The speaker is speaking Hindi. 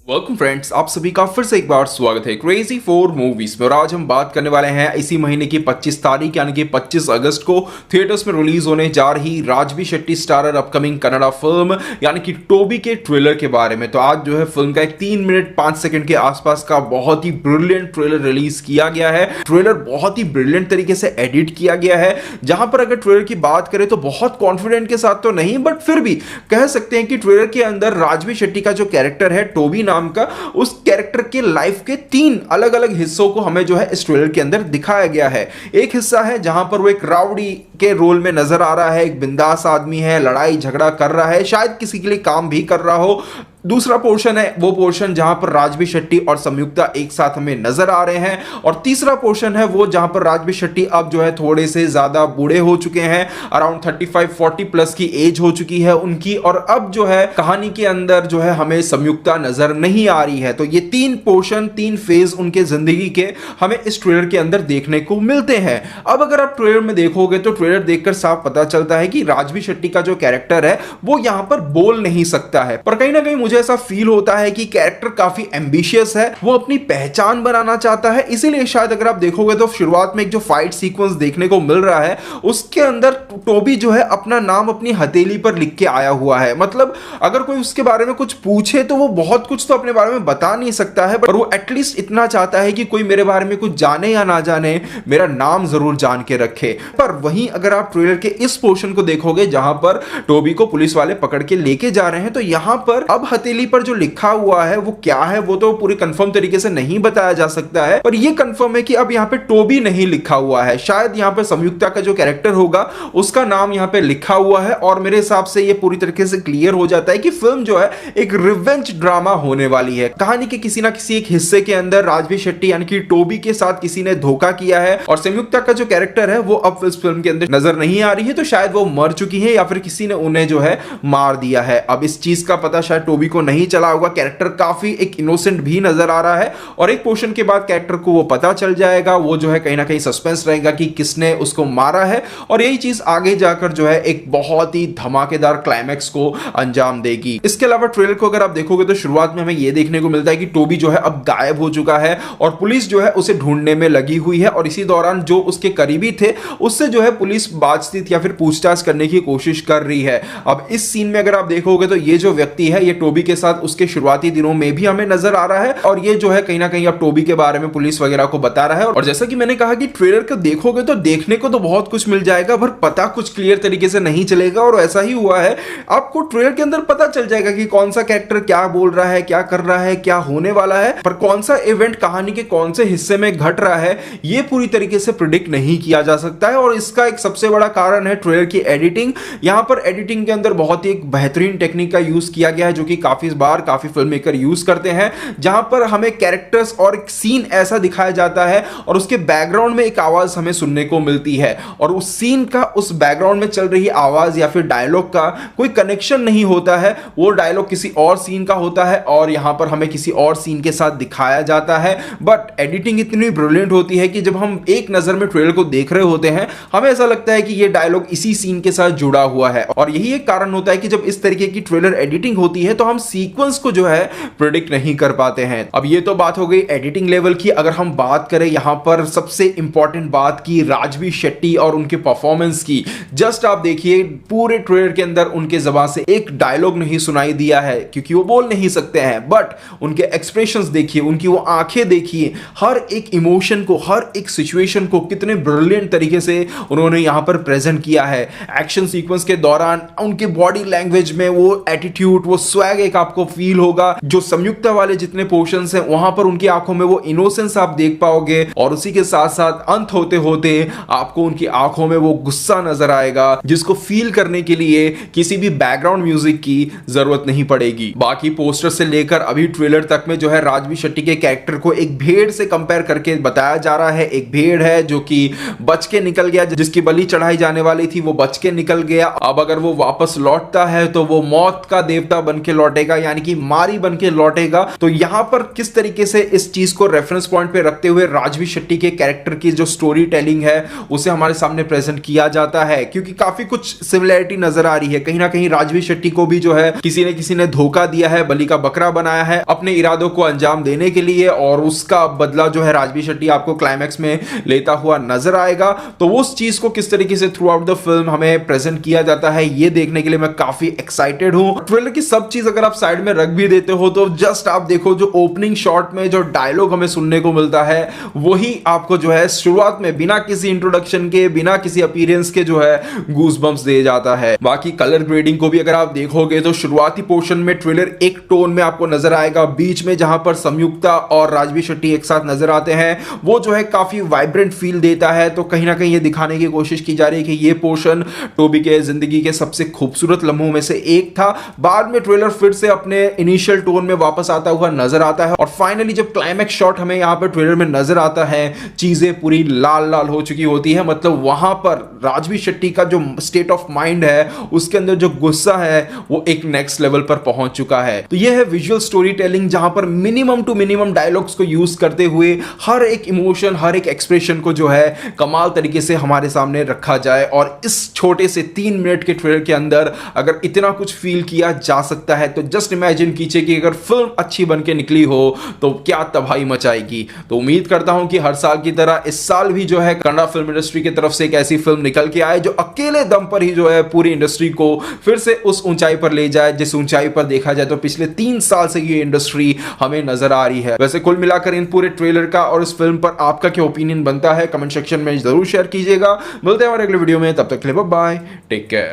वेलकम फ्रेंड्स, आप सभी का फिर से एक बार स्वागत है क्रेजी फॉर मूवीज में। और आज हम बात करने वाले हैं इसी महीने की 25 तारीख यानी कि 25 अगस्त को थिएटर्स में रिलीज होने जा रही Rajvi Shetty starrer upcoming Kannada film यानी कि टोबी के ट्रेलर के बारे में। तो आज जो है फिल्म का एक 3 मिनट 5 सेकंड के आसपास का बहुत ही ब्रिलियंट ट्रेलर रिलीज किया गया है। ट्रेलर बहुत ही ब्रिलियंट तरीके से एडिट किया गया है, जहां पर अगर ट्रेलर की बात करें तो बहुत कॉन्फिडेंट के साथ तो नहीं, बट फिर भी कह सकते हैं कि ट्रेलर के अंदर राजवी शेट्टी का जो कैरेक्टर है टोबी नाम का, उस कैरेक्टर के लाइफ के 3 अलग अलग हिस्सों को हमें जो है इस ट्रेलर के अंदर दिखाया गया है। एक हिस्सा है जहां पर वो एक राउडी के रोल में नजर आ रहा है, एक बिंदास आदमी है, लड़ाई झगड़ा कर रहा है, शायद किसी के लिए काम भी कर रहा हो। दूसरा पोर्शन है वो पोर्शन जहां पर राजवी शेट्टी और संयुक्ता एक साथ हमें नजर आ रहे हैं, और तीसरा पोर्शन है वो जहां पर राजवी शेट्टी अब जो है थोड़े से ज्यादा बूढ़े हो चुके हैं, अराउंड 35-40 प्लस की एज हो चुकी है उनकी, और अब जो है कहानी के अंदर जो है हमें संयुक्ता नजर नहीं आ रही है। तो ये 3 पोर्शन 3 फेज उनके जिंदगी के हमें इस ट्रेलर के अंदर देखने को मिलते हैं। अब अगर आप ट्रेलर में देखोगे तो ट्रेलर देखकर साफ पता चलता है कि राजवी शेट्टी का जो कैरेक्टर है वो यहां पर बोल नहीं सकता है, पर कहीं ना कहीं मुझे ऐसा फील होता है कि कैरेक्टर काफी एम्बिशियस है, वो अपनी पहचान बनाना चाहता है। इसीलिए शायद अगर आप देखोगे तो शुरुआत में एक जो फाइट सीक्वेंस देखने को मिल रहा है उसके अंदर टोबी जो है अपना नाम अपनी हथेली पर लिख के आया हुआ है। मतलब अगर कोई उसके बारे में कुछ पूछे तो वो बहुत कुछ तो अपने बारे में बता नहीं सकता है, पर वो एटलीस्ट इतना चाहता है कि कोई मेरे बारे में कुछ जाने या ना जाने, मेरा नाम जरूर जान के रखे। पर वहीं अगर आप ट्रेलर के इस पोर्शन को देखोगे जहां पर टोबी को पुलिस वाले पकड़ के लेके जा रहे हैं, तो यहां पर अब हथेली पर जो लिखा हुआ है वो क्या है वो तो पूरी कंफर्म तरीके से नहीं बताया जा सकता है, पर ये कंफर्म है कि अब यहां पे टोबी नहीं लिखा हुआ है। शायद यहां पे संयुक्ता का जो कैरेक्टर होगा उसका नाम यहां पे लिखा हुआ है, और मेरे हिसाब से ये पूरी तरीके से क्लियर हो जाता है कि फिल्म जो है एक रिवेंज ड्रामा होने वाली है। कहानी के किसी ना किसी एक हिस्से के अंदर राजवी शेट्टी यानी कि टोबी के साथ किसी ने धोखा किया है, और संयुक्ता का जो कैरेक्टर है वो अब इस फिल्म के अंदर नजर नहीं आ रही है, तो शायद वो मर चुकी है या फिर किसी ने उन्हें जो है मार दिया है। अब इस चीज का पता शायद टोबी को नहीं चला होगा, कैरेक्टर काफी एक इनोसेंट भी नजर आ रहा है, और एक पोर्शन के बाद कैरेक्टर को वो पता चल जाएगा, वो जो है कहीं ना कहीं सस्पेंस रहेगा कि किसने उसको मारा है, और यही चीज आगे जाकर जो है एक बहुत ही धमाकेदार क्लाइमैक्स को अंजाम देगी। इसके अलावा ट्रेलर को अगर आप देखोगे तो शुरुआत में हमें यह देखने को मिलता है कि टोबी जो है अब गायब हो चुका है और पुलिस जो है उसे ढूंढने में लगी हुई है, और इसी दौरान जो उसके करीबी थे उससे जो है पुलिस बातचीत या फिर पूछताछ करने की कोशिश कर रही है। अब इस सीन में अगर आप देखोगे तो ये जो व्यक्ति है ये टोबी के साथ उसके शुरुआती दिनों में भी हमें नजर आ रहा है, और ये जो है कहीं ना कहीं अब टोबी के बारे में पुलिस वगैरह को बता रहा है। और जैसा कि मैंने कहा कि ट्रेलर को देखोगे तो देखने को तो बहुत कुछ मिल जाएगा, पर पता कुछ क्लियर तरीके से नहीं चलेगा, और ऐसा ही हुआ है। आपको ट्रेलर के अंदर पता चल जाएगा कि कौन सा कैरेक्टर क्या बोल रहा है, क्या कर रहा है, क्या होने वाला है, पर कौन सा इवेंट कहानी के कौन से हिस्से में घट रहा है ये पूरी तरीके से प्रिडिक्ट नहीं किया जा सकता है। और इसका एक सबसे बड़ा कारण है ट्रेलर की एडिटिंग। यहां पर एडिटिंग के अंदर बहुत ही एक बेहतरीन टेक्निक का यूज किया गया है, जो कि काफी बार काफी फिल्म मेकर यूज करते हैं, जहां पर हमें कैरेक्टर्स और एक सीन ऐसा दिखाया जाता है और उसके बैकग्राउंड में एक आवाज हमें सुनने को मिलती है, और उस सीन का उस बैकग्राउंड में चल रही आवाज या फिर डायलॉग का कोई कनेक्शन नहीं होता है, वो डायलॉग किसी और सीन का होता है और यहां पर हमें किसी और सीन के साथ दिखाया जाता है। बट एडिटिंग इतनी ब्रिलियंट होती है कि जब हम एक नजर में ट्रेलर को देख रहे होते हैं हमें ऐसा लगता है कि ये डायलॉग इसी सीन के साथ जुड़ा हुआ है, और यही एक कारण होता है कि जब इस तरीके की ट्रेलर एडिटिंग होती है तो हम सीक्वेंस को जो है प्रेडिक्ट नहीं कर पाते हैं। अब ये तो बात हो गई एडिटिंग लेवल की। अगर हम बात करें यहां पर सबसे इंपॉर्टेंट बात की राजवी शेट्टी और उनके परफॉर्मेंस की, जस्ट आप देखिए पूरे ट्रेलर के अंदर उनके ज़बान से एक डायलॉग नहीं सुनाई दिया है क्योंकि वो बोल नहीं सकते हैं, बट उनके एक्सप्रेशंस देखिए, उनकी वो आंखें देखिए, हर एक इमोशन को, हर एक सिचुएशन को कितने ब्रिलियंट तरीके से उन्होंने यहां पर प्रेजेंट किया है। एक्शन सीक्वेंस के दौरान उनके बॉडी लैंग्वेज में वो एटीट्यूड, वो स्वैग एक आपको फील होगा। जो संयुक्ता वाले जितने पोर्शंस हैं वहां पर उनकी आंखों में वो इनोसेंस आप देख पाओगे, और उसी के साथ साथ अंत होते होते आपको उनकी आंखों में वो गुस्सा नजर आएगा, जिसको फील करने के लिए किसी भी बैकग्राउंड म्यूजिक की जरूरत नहीं पड़ेगी। बाकी पोस्टर से लेकर अभी ट्रेलर तक में जो है राजवी शेट्टी के कैरेक्टर को एक भेड़ से कंपेयर करके बताया जा रहा है। एक भेड़ है जो कि बच के निकल गया, जिसकी बलि चढ़ाई जाने वाली थी वो बच के निकल गया। अब अगर वो वापस लौटता है तो वो मौत का देवता बन के लौट लौटेगा, यानी कि मारी बन के लौटेगा। तो यहां पर किस तरीके से इस चीज को रेफरेंस पॉइंट पे रखते हुए राजवी शेट्टी के कैरेक्टर की जो स्टोरी टेलिंग है उसे हमारे सामने प्रेजेंट किया जाता है, क्योंकि काफी कुछ सिमिलैरिटी नजर आ रही है। कहीं ना कहीं राजवी शेट्टी को भी जो है किसी ने धोखा दिया है, बलि का बकरा बनाया है अपने इरादों को अंजाम देने के लिए, और उसका बदला जो है राजवी शेट्टी आपको क्लाइमैक्स में लेता हुआ नजर आएगा। तो उस चीज को किस तरीके से थ्रू आउट द फिल्म हमें प्रेजेंट किया जाता है, ये देखने के लिए मैं काफी एक्साइटेड हूं। ट्रेलर की सब चीज अगर आप साइड में रख भी देते हो तो जस्ट आप देखो जो ओपनिंग शॉट में जो डायलॉग हमें सुनने को मिलता है वही आपको जो है शुरुआत में बिना किसी इंट्रोडक्शन के, बिना किसी अपीयरेंस के जो है गूज़बम्प्स दे जाता है। बाकी कलर ग्रेडिंग को भी अगर आप देखोगे तो शुरुआती पोर्शन में ट्रेलर एक टोन में आपको नजर आएगा, बीच में जहां पर संयुक्ता और राजवी शेट्टी एक साथ नजर आते हैं वो जो है काफी वाइब्रेंट फील देता है। तो कहीं ना कहीं ये दिखाने की कोशिश की जा रही है कि ये पोर्शन टोबी के जिंदगी के सबसे खूबसूरत लम्हों में से एक था। बाद में ट्रेलर फिर से अपने इनिशियल टोन में वापस आता हुआ नजर आता है, और फाइनली जब क्लाइमैक्स शॉट हमें यहां पर ट्रेलर में नजर आता है चीजें पूरी लाल लाल हो चुकी होती है। मतलब वहां पर राजवी शेट्टी का जो स्टेट ऑफ माइंड है, उसके अंदर जो गुस्सा है वो एक नेक्स्ट लेवल पर पहुंच चुका है। तो यह है विजुअल स्टोरी टेलिंग, जहां पर मिनिमम टू मिनिमम डायलॉग्स को यूज करते हुए हर एक इमोशन, हर एक एक्सप्रेशन को जो है कमाल तरीके से हमारे सामने रखा जाए। और इस छोटे से 3 मिनट के ट्रेलर के अंदर अगर इतना कुछ फील किया जा सकता है तो जस्ट इमेजिन कीजिए कि अगर फिल्म अच्छी बन के निकली हो तो क्या तबाही मचाएगी। तो उम्मीद करता हूं कि हर साल की तरह इस साल भी जो है कन्नड़ फिल्म इंडस्ट्री की तरफ से एक ऐसी फिल्म निकल के आए जो अकेले दम पर ही जो है पूरी इंडस्ट्री को फिर से उस ऊंचाई पर ले जाए जिस ऊंचाई पर देखा जाए तो पिछले 3 साल से ये इंडस्ट्री हमें नजर आ रही है। वैसे कुल मिलाकर इन पूरे ट्रेलर का और इस फिल्म पर आपका क्या ओपिनियन बनता है कमेंट सेक्शन में जरूर शेयर कीजिएगा। मिलते हैं हमारे अगले वीडियो में, तब तक के लिए बाय बाय, टेक केयर।